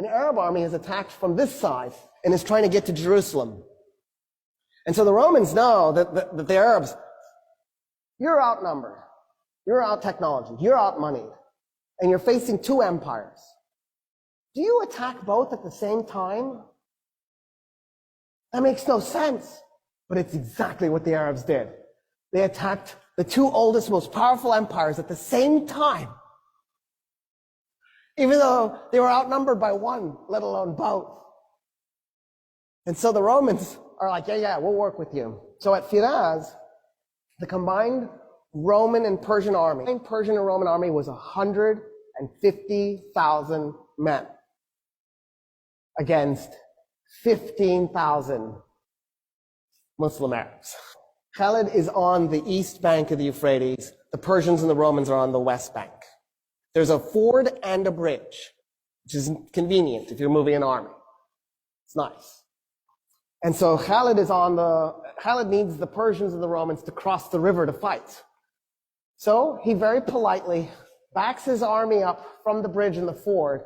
an Arab army has attacked from this side and is trying to get to Jerusalem. And so the Romans know that the Arabs, you're outnumbered, you're out-technology, you're out-moneyed, and you're facing two empires. Do you attack both at the same time? That makes no sense, but it's exactly what the Arabs did. They attacked the two oldest, most powerful empires at the same time, even though they were outnumbered by one, let alone both. And so the Romans are like, yeah, we'll work with you. So at Firaz, the combined Roman and Persian army, the Persian and Roman army was 150,000 men against 15,000 Muslim Arabs. Khalid is on the east bank of the Euphrates. The Persians and the Romans are on the west bank. There's a ford and a bridge, which is convenient if you're moving an army. It's nice. And so Khalid needs the Persians and the Romans to cross the river to fight. So he very politely backs his army up from the bridge and the ford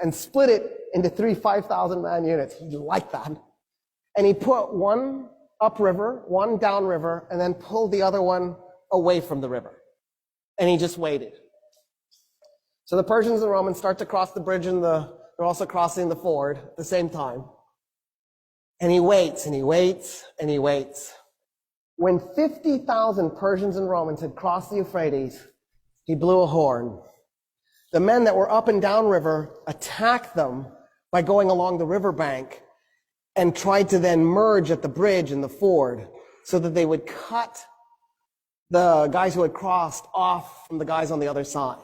and split it into 3 5,000 man units. He liked that. And he put one upriver, one downriver, and then pulled the other one away from the river. And he just waited. So the Persians and the Romans start to cross the bridge and they're also crossing the ford at the same time. And he waits and he waits and he waits. When 50,000 Persians and Romans had crossed the Euphrates, he blew a horn. The men that were up and down river attacked them by going along the riverbank and tried to then merge at the bridge and the ford so that they would cut the guys who had crossed off from the guys on the other side.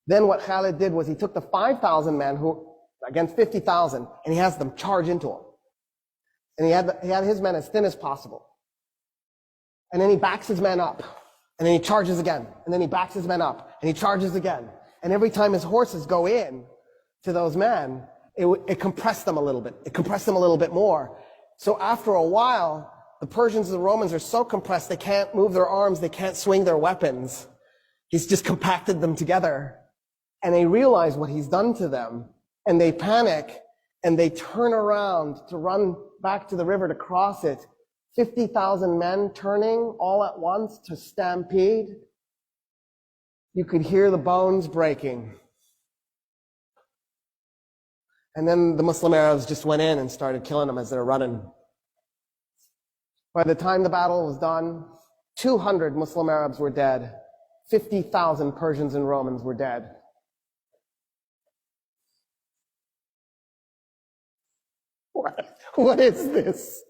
Then what Khalid did was he took the 5,000 men who against 50,000 and he has them charge into him. And he had his men as thin as possible. And then he backs his men up. And then he charges again. And then he backs his men up. And he charges again. And every time his horses go in to those men, it compressed them a little bit. It compressed them a little bit more. So after a while, the Persians and the Romans are so compressed they can't move their arms, they can't swing their weapons. He's just compacted them together. And they realize what he's done to them. And they panic and they turn around to run back to the river to cross it. 50,000 men turning all at once to stampede. You could hear the bones breaking. And then the Muslim Arabs just went in and started killing them as they were running. By the time the battle was done, 200 Muslim Arabs were dead. 50,000 Persians and Romans were dead. What is this?